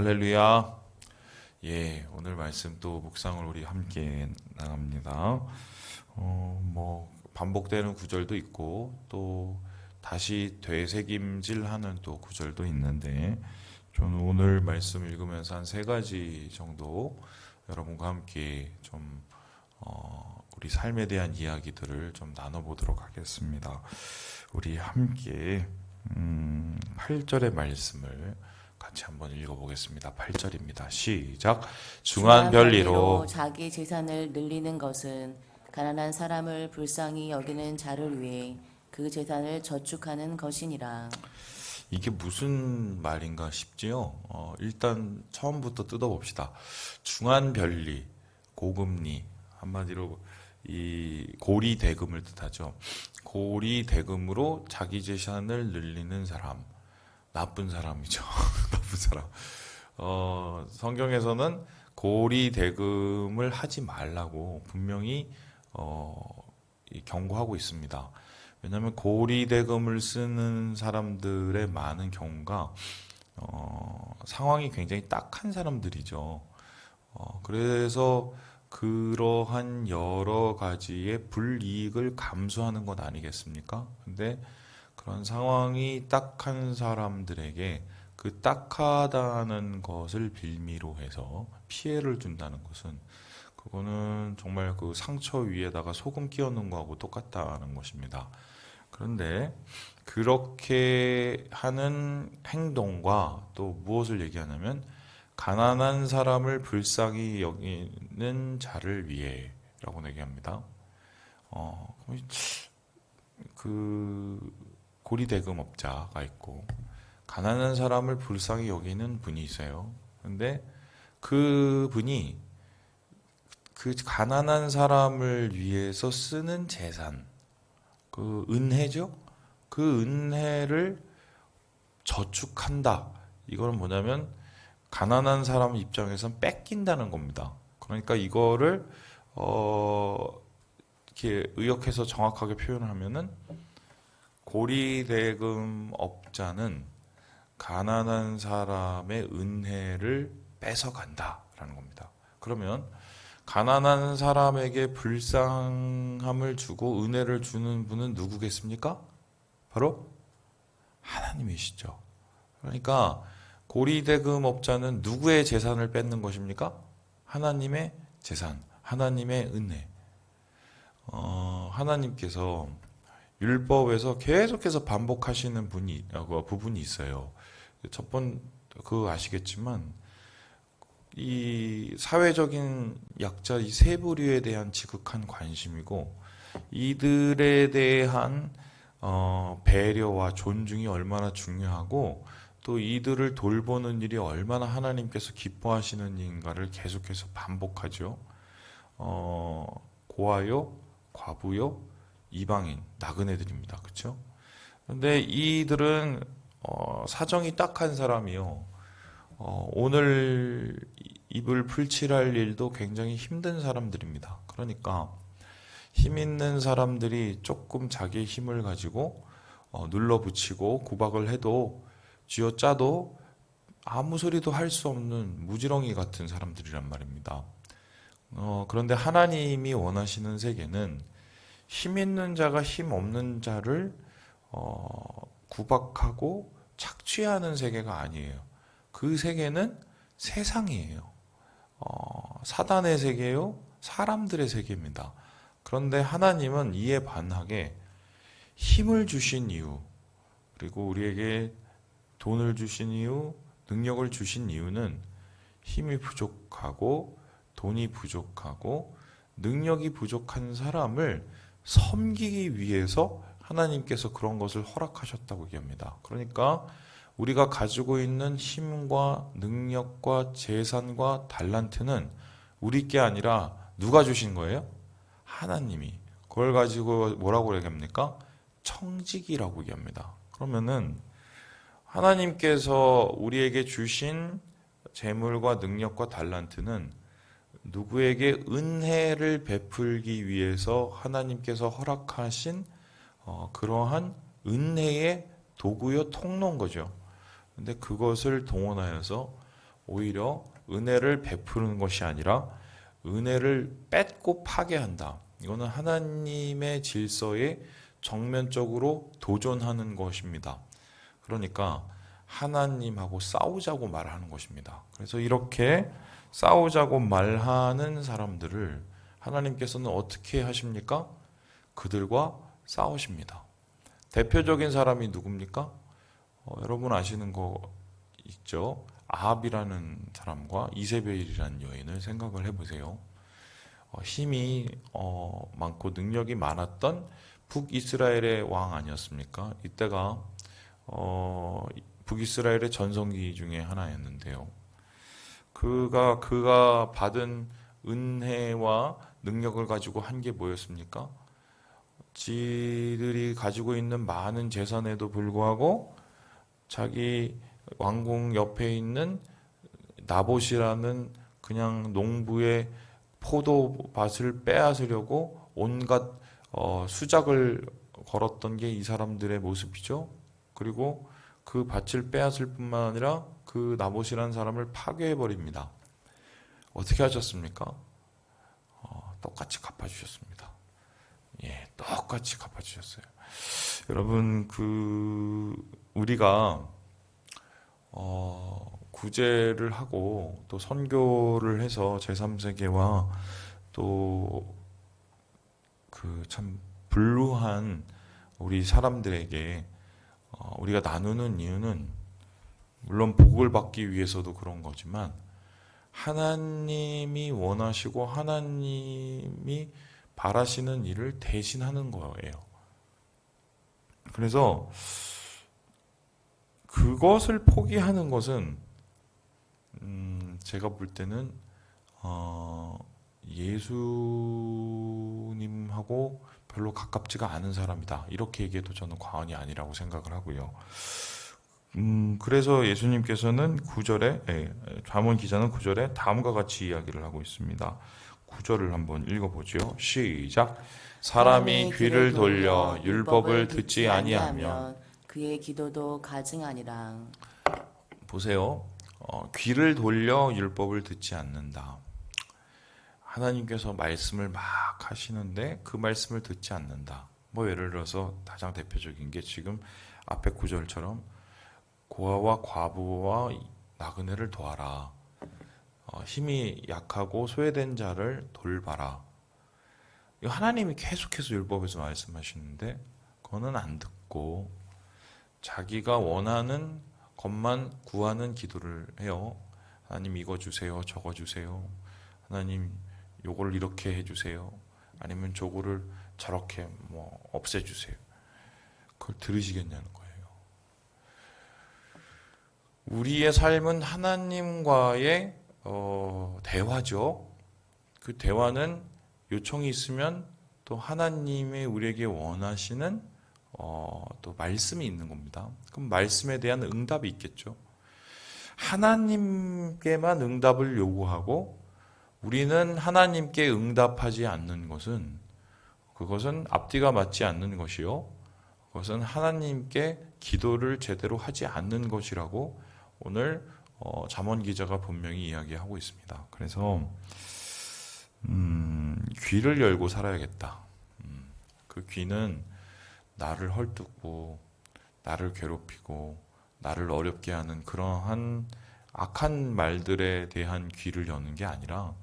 할렐루야. 예, 오늘 말씀 또 묵상을 우리 함께 나갑니다. 반복되는 구절도 있고 또 다시 되새김질하는 또 구절도 있는데 저는 오늘 말씀 읽으면서 한 세 가지 정도 여러분과 함께 좀 우리 삶에 대한 이야기들을 좀 나눠보도록 하겠습니다. 우리 함께 8절의 말씀을 같이 한번 읽어보겠습니다. 8절입니다. 시작. 중한 별리로 자기 재산을 늘리는 것은 가난한 사람을 불쌍히 여기는 자를 위해 그 재산을 저축하는 것이니라. 이게 무슨 말인가 싶지요? 일단 처음부터 뜯어봅시다. 중한 별리, 고금리, 한마디로 이 고리대금을 뜻하죠. 고리대금으로 자기 재산을 늘리는 사람, 나쁜 사람이죠. 나쁜 사람. 성경에서는 고리대금을 하지 말라고 분명히 경고하고 있습니다. 왜냐하면 고리대금을 쓰는 사람들의 많은 경우가 상황이 굉장히 딱한 사람들이죠. 그래서 그러한 여러 가지의 불이익을 감수하는 것 아니겠습니까? 근데 그런 상황이 딱한 사람들에게 그 딱하다는 것을 빌미로 해서 피해를 준다는 것은 그거는 정말 그 상처 위에다가 소금 끼워 넣은 거하고 똑같다는 것입니다. 그런데 그렇게 하는 행동과 또 무엇을 얘기하냐면 가난한 사람을 불쌍히 여기는 자를 위해라고 얘기합니다. 그 고리대금업자가 있고 가난한 사람을 불쌍히 여기는 분이 있어요. 근데 그 분이 그 가난한 사람을 위해서 쓰는 재산, 그 은혜죠? 그 은혜를 저축한다. 이거는 뭐냐면 가난한 사람 입장에선 뺏긴다는 겁니다. 그러니까 이거를 이렇게 의역해서 정확하게 표현하면은 고리대금 업자는 가난한 사람의 은혜를 뺏어간다라는 겁니다. 그러면 가난한 사람에게 불쌍함을 주고 은혜를 주는 분은 누구겠습니까? 바로 하나님이시죠. 그러니까 고리대금 업자는 누구의 재산을 뺏는 것입니까? 하나님의 재산, 하나님의 은혜. 하나님께서 율법에서 계속해서 반복하시는 부분이 있어요. 그거 아시겠지만, 이 사회적인 약자 이 세 부류에 대한 지극한 관심이고, 이들에 대한 배려와 존중이 얼마나 중요하고, 또 이들을 돌보는 일이 얼마나 하나님께서 기뻐하시는 일인가를 계속해서 반복하죠. 고아요, 과부요, 이방인, 나그네들입니다. 그렇죠? 근데 이들은 사정이 딱한 사람이요. 오늘 입을 풀칠할 일도 굉장히 힘든 사람들입니다. 그러니까 힘 있는 사람들이 조금 자기의 힘을 가지고 눌러붙이고 구박을 해도 쥐어짜도 아무 소리도 할 수 없는 무지렁이 같은 사람들이란 말입니다. 그런데 하나님이 원하시는 세계는 힘 있는 자가 힘 없는 자를 구박하고 착취하는 세계가 아니에요. 그 세계는 세상이에요. 사단의 세계요, 사람들의 세계입니다. 그런데 하나님은 이에 반하게 힘을 주신 이유, 그리고 우리에게 돈을 주신 이유, 능력을 주신 이유는 힘이 부족하고 돈이 부족하고 능력이 부족한 사람을 섬기기 위해서 하나님께서 그런 것을 허락하셨다고 얘기합니다. 그러니까 우리가 가지고 있는 힘과 능력과 재산과 달란트는 우리 게 아니라 누가 주신 거예요? 하나님이. 그걸 가지고 뭐라고 얘기합니까? 청지기라고 얘기합니다. 그러면은 하나님께서 우리에게 주신 재물과 능력과 달란트는 누구에게 은혜를 베풀기 위해서 하나님께서 허락하신 그러한 은혜의 도구요 통로인 거죠. 근데 그것을 동원하여서 오히려 은혜를 베푸는 것이 아니라 은혜를 뺏고 파괴한다. 이거는 하나님의 질서에 정면적으로 도전하는 것입니다. 그러니까 하나님하고 싸우자고 말하는 것입니다. 그래서 이렇게 싸우자고 말하는 사람들을 하나님께서는 어떻게 하십니까? 그들과 싸우십니다. 대표적인 사람이 누굽니까? 여러분 아시는 거 있죠? 아합이라는 사람과 이세벨이라는 여인을 생각을 해보세요. 힘이 많고 능력이 많았던 북이스라엘의 왕 아니었습니까? 이때가 북이스라엘의 전성기 중에 하나였는데요. 그가 받은 은혜와 능력을 가지고 한 게 뭐였습니까? 지들이 가지고 있는 많은 재산에도 불구하고 자기 왕궁 옆에 있는 나봇이라는 그냥 농부의 포도밭을 빼앗으려고 온갖 수작을 걸었던 게 이 사람들의 모습이죠. 그리고 그 밭을 빼앗을 뿐만 아니라 그 나봇이라는 사람을 파괴해 버립니다. 어떻게 하셨습니까? 똑같이 갚아주셨습니다. 예, 똑같이 갚아주셨어요. 여러분, 우리가 구제를 하고 또 선교를 해서 제3세계와 또 그 참 불우한 우리 사람들에게 우리가 나누는 이유는 물론 복을 받기 위해서도 그런 거지만 하나님이 원하시고 하나님이 바라시는 일을 대신하는 거예요. 그래서 그것을 포기하는 것은 제가 볼 때는 예수님하고 별로 가깝지가 않은 사람이다. 이렇게 얘기해도 저는 과언이 아니라고 생각을 하고요. 그래서 예수님께서는 9절에, 잠언 기자는 9절에 다음과 같이 이야기를 하고 있습니다. 9절을 한번 읽어보죠. 시작. 사람이 귀를 돌려 율법을 듣지 아니하면. 그의 기도도 가증하니라. 보세요. 귀를 돌려 율법을 듣지 않는다. 하나님께서 말씀을 막 하시는데 그 말씀을 듣지 않는다. 뭐 예를 들어서 가장 대표적인 게 지금 앞에 9절처럼 고아와 과부와 나그네를 도와라. 힘이 약하고 소외된 자를 돌봐라. 이거 하나님이 계속해서 율법에서 말씀하시는데 그거는 안 듣고 자기가 원하는 것만 구하는 기도를 해요. 하나님 이거 주세요. 저거 주세요. 하나님 요걸 이렇게 해주세요. 아니면 저거를 저렇게 뭐 없애주세요. 그걸 들으시겠냐는 거예요. 우리의 삶은 하나님과의 대화죠. 그 대화는 요청이 있으면 또 하나님의 우리에게 원하시는 또 말씀이 있는 겁니다. 그럼 말씀에 대한 응답이 있겠죠. 하나님께만 응답을 요구하고 우리는 하나님께 응답하지 않는 것은 그것은 앞뒤가 맞지 않는 것이요. 그것은 하나님께 기도를 제대로 하지 않는 것이라고 오늘 잠언 기자가 분명히 이야기하고 있습니다. 그래서 귀를 열고 살아야겠다. 그 귀는 나를 헐뜯고 나를 괴롭히고 나를 어렵게 하는 그러한 악한 말들에 대한 귀를 여는 게 아니라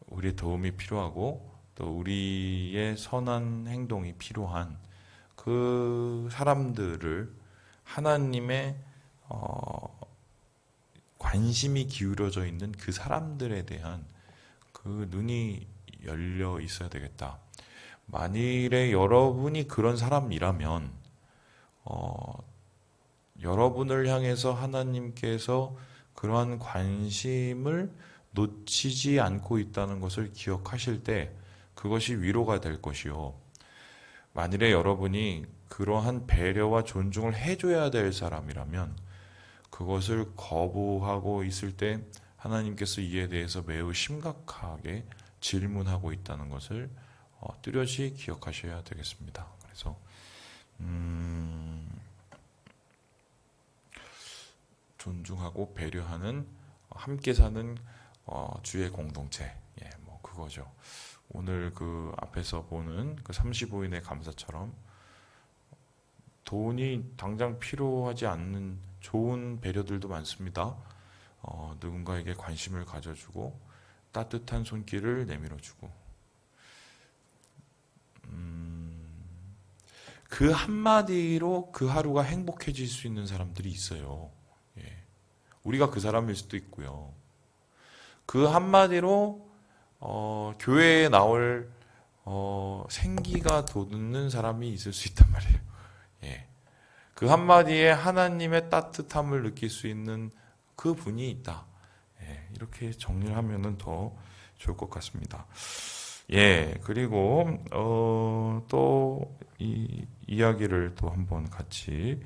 우리의 도움이 필요하고 또 우리의 선한 행동이 필요한 그 사람들을 하나님의 관심이 기울어져 있는 그 사람들에 대한 그 눈이 열려 있어야 되겠다. 만일에 여러분이 그런 사람이라면 여러분을 향해서 하나님께서 그러한 관심을 놓치지 않고 있다는 것을 기억하실 때 그것이 위로가 될 것이요. 만일에 여러분이 그러한 배려와 존중을 해줘야 될 사람이라면 그것을 거부하고 있을 때 하나님께서 이에 대해서 매우 심각하게 질문하고 있다는 것을 뚜렷이 기억하셔야 되겠습니다. 그래서 존중하고 배려하는 함께 사는 주의 공동체. 예, 뭐 그거죠. 오늘 그 앞에서 보는 그 35인의 감사처럼 돈이 당장 필요하지 않는 좋은 배려들도 많습니다. 누군가에게 관심을 가져주고 따뜻한 손길을 내밀어주고 그 한마디로 그 하루가 행복해질 수 있는 사람들이 있어요. 예. 우리가 그 사람일 수도 있고요. 그 한마디로 교회에 나올 생기가 돋는 사람이 있을 수 있단 말이에요. 예. 그 한마디에 하나님의 따뜻함을 느낄 수 있는 그 분이 있다. 예. 이렇게 정리를 하면은 더 좋을 것 같습니다. 예. 그리고 또 이 이야기를 또 한번 같이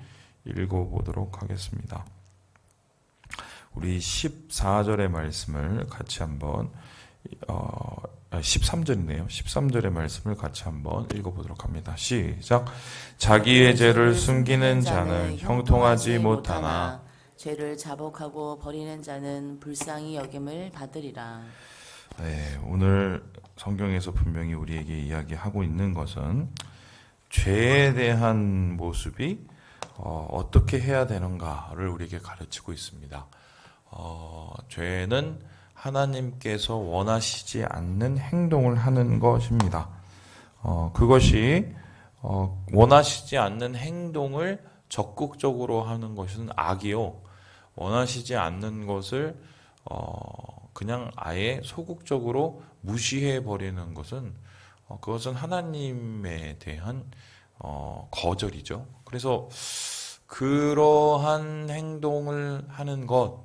읽어보도록 하겠습니다. 우리 14절의 말씀을 같이 한번 13절이네요. 13절의 말씀을 같이 한번 읽어보도록 합니다. 시작. 자기의 죄를 숨기는 자는 형통하지 못하나 죄를 자복하고 버리는 자는 불쌍히 여김을 받으리라. 네, 오늘 성경에서 분명히 우리에게 이야기하고 있는 것은 죄에 대한 모습이 어떻게 해야 되는가를 우리에게 가르치고 있습니다. 죄는 하나님께서 원하시지 않는 행동을 하는 것입니다. 그것이 원하시지 않는 행동을 적극적으로 하는 것은 악이요. 원하시지 않는 것을 그냥 아예 소극적으로 무시해 버리는 것은 그것은 하나님에 대한 거절이죠. 그래서 그러한 행동을 하는 것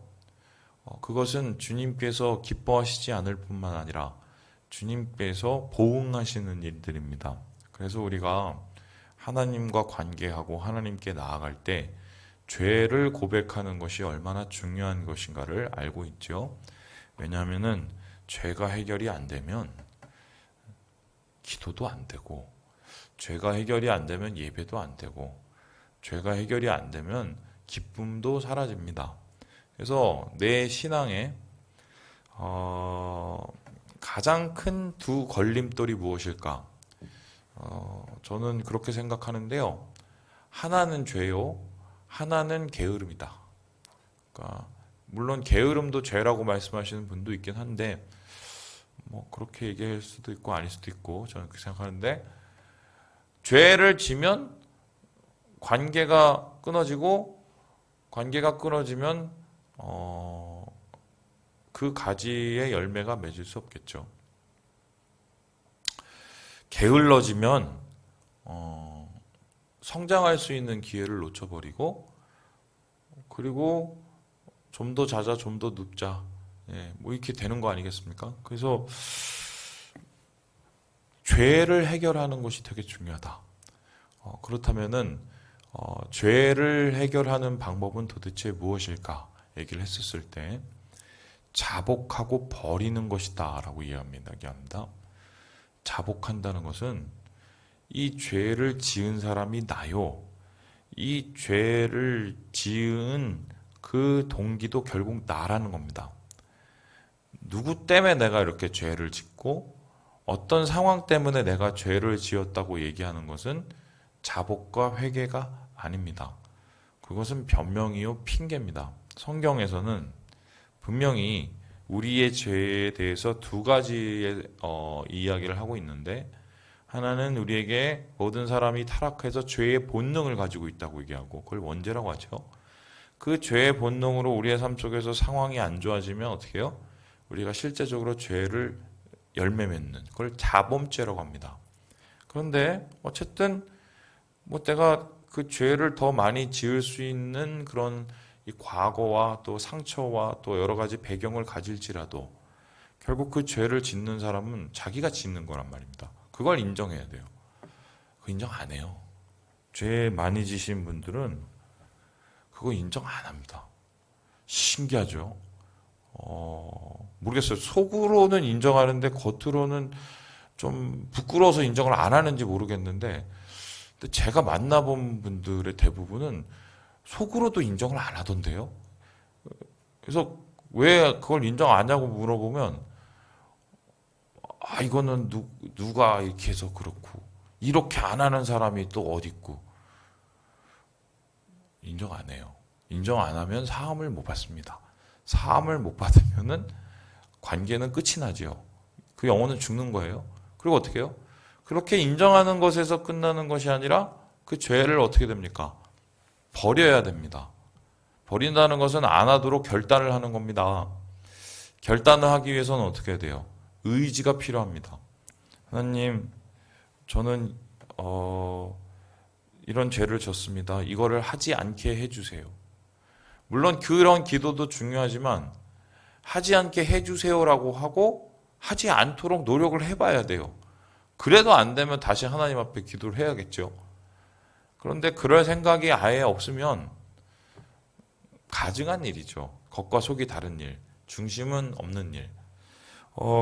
그것은 주님께서 기뻐하시지 않을 뿐만 아니라 주님께서 보응하시는 일들입니다. 그래서 우리가 하나님과 관계하고 하나님께 나아갈 때 죄를 고백하는 것이 얼마나 중요한 것인가를 알고 있죠. 왜냐하면은 죄가 해결이 안 되면 기도도 안 되고, 죄가 해결이 안 되면 예배도 안 되고, 죄가 해결이 안 되면 기쁨도 사라집니다. 그래서 내 신앙에 가장 큰 두 걸림돌이 무엇일까? 저는 그렇게 생각하는데요. 하나는 죄요, 하나는 게으름이다. 그러니까 물론 게으름도 죄라고 말씀하시는 분도 있긴 한데 뭐 그렇게 얘기할 수도 있고 아닐 수도 있고 저는 그렇게 생각하는데 죄를 지면 관계가 끊어지고 관계가 끊어지면 그 가지의 열매가 맺을 수 없겠죠. 게을러지면 성장할 수 있는 기회를 놓쳐버리고 그리고 좀 더 자자, 좀 더 눕자, 예, 뭐 이렇게 되는 거 아니겠습니까? 그래서 죄를 해결하는 것이 되게 중요하다. 그렇다면은 죄를 해결하는 방법은 도대체 무엇일까? 얘기를 했었을 때 자복하고 버리는 것이다라고 이야기합니다. 자복한다는 것은 이 죄를 지은 사람이 나요. 이 죄를 지은 그 동기도 결국 나라는 겁니다. 누구 때문에 내가 이렇게 죄를 짓고 어떤 상황 때문에 내가 죄를 지었다고 얘기하는 것은 자복과 회개가 아닙니다. 그것은 변명이요 핑계입니다. 성경에서는 분명히 우리의 죄에 대해서 두 가지의 이야기를 하고 있는데 하나는 우리에게 모든 사람이 타락해서 죄의 본능을 가지고 있다고 얘기하고 그걸 원죄라고 하죠. 그 죄의 본능으로 우리의 삶 속에서 상황이 안 좋아지면 어떻게 해요? 우리가 실제적으로 죄를 열매 맺는 그걸 자범죄라고 합니다. 그런데 어쨌든 뭐 내가 그 죄를 더 많이 지을 수 있는 그런 이 과거와 또 상처와 또 여러 가지 배경을 가질지라도 결국 그 죄를 짓는 사람은 자기가 짓는 거란 말입니다. 그걸 인정해야 돼요. 그거 인정 안 해요. 죄 많이 지신 분들은 그거 인정 안 합니다. 신기하죠? 모르겠어요. 속으로는 인정하는데 겉으로는 좀 부끄러워서 인정을 안 하는지 모르겠는데 근데 제가 만나본 분들의 대부분은 속으로도 인정을 안 하던데요. 그래서 왜 그걸 인정 안 하냐고 물어보면 이거는 누가 이렇게 해서 그렇고 이렇게 안 하는 사람이 또 어디 있고 인정 안 해요. 인정 안 하면 사함을 못 받습니다. 사함을 못 받으면은 관계는 끝이 나지요. 그 영혼은 죽는 거예요. 그리고 어떻게 해요? 그렇게 인정하는 것에서 끝나는 것이 아니라 그 죄를 어떻게 됩니까? 버려야 됩니다. 버린다는 것은 안 하도록 결단을 하는 겁니다. 결단을 하기 위해서는 어떻게 해야 돼요? 의지가 필요합니다. 하나님, 저는 이런 죄를 졌습니다. 이거를 하지 않게 해주세요. 물론 그런 기도도 중요하지만 하지 않게 해주세요라고 하고 하지 않도록 노력을 해봐야 돼요. 그래도 안 되면 다시 하나님 앞에 기도를 해야겠죠. 그런데 그럴 생각이 아예 없으면 가증한 일이죠. 겉과 속이 다른 일, 중심은 없는 일.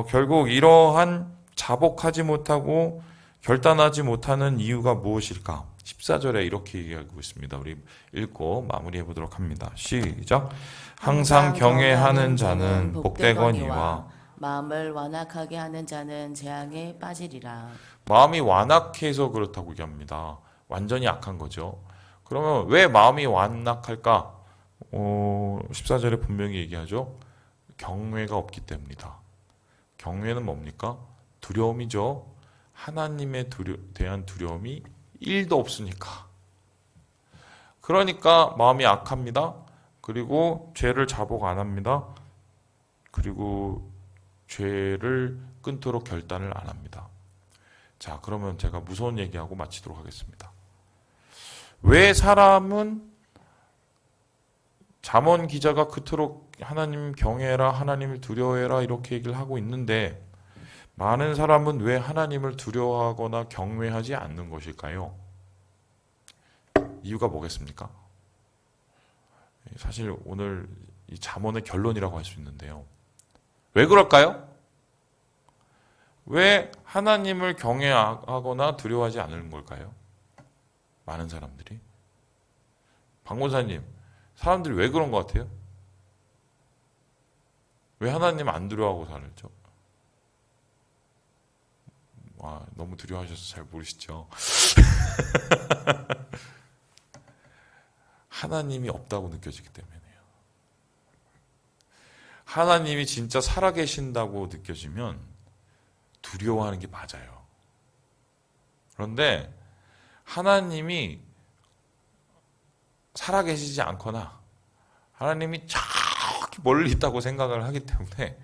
결국 이러한 자복하지 못하고 결단하지 못하는 이유가 무엇일까? 14절에 이렇게 얘기하고 있습니다. 우리 읽고 마무리해 보도록 합니다. 시작. 항상 경외하는 자는 복되거니와 마음을 완악하게 하는 자는 재앙에 빠지리라. 마음이 완악해서 그렇다고 얘기합니다. 완전히 악한 거죠. 그러면 왜 마음이 완악할까? 14절에 분명히 얘기하죠. 경외가 없기 때문이다. 경외는 뭡니까? 두려움이죠. 하나님에 대한 두려움이 1도 없으니까. 그러니까 마음이 악합니다. 그리고 죄를 자복 안 합니다. 그리고 죄를 끊도록 결단을 안 합니다. 자, 그러면 제가 무서운 얘기하고 마치도록 하겠습니다. 왜 사람은 잠언 기자가 그토록 하나님 경외해라, 하나님을 두려워해라 이렇게 얘기를 하고 있는데 많은 사람은 왜 하나님을 두려워하거나 경외하지 않는 것일까요? 이유가 뭐겠습니까? 사실 오늘 이 잠언의 결론이라고 할 수 있는데요. 왜 그럴까요? 왜 하나님을 경외하거나 두려워하지 않는 걸까요? 많은 사람들이. 박모사님, 사람들이 왜 그런 것 같아요? 왜 하나님 안 두려워하고 살죠? 너무 두려워하셔서 잘 모르시죠? 하나님이 없다고 느껴지기 때문이에요. 하나님이 진짜 살아계신다고 느껴지면 두려워하는 게 맞아요. 그런데 하나님이 살아계시지 않거나 하나님이 저기 멀리 있다고 생각을 하기 때문에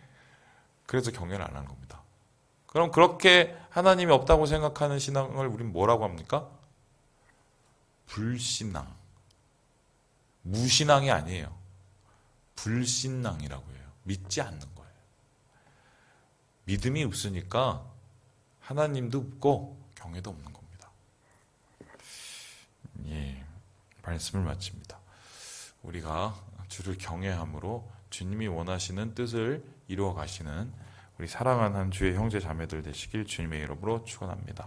그래서 경외를 안 하는 겁니다. 그럼 그렇게 하나님이 없다고 생각하는 신앙을 우리는 뭐라고 합니까? 불신앙. 무신앙이 아니에요. 불신앙이라고 해요. 믿지 않는 거예요. 믿음이 없으니까 하나님도 없고 경외도 없는 겁니다. 예, 말씀을 마칩니다. 우리가 주를 경외함으로 주님이 원하시는 뜻을 이루어 가시는 우리 사랑하는 주의 형제 자매들 되시길 주님의 이름으로 축원합니다.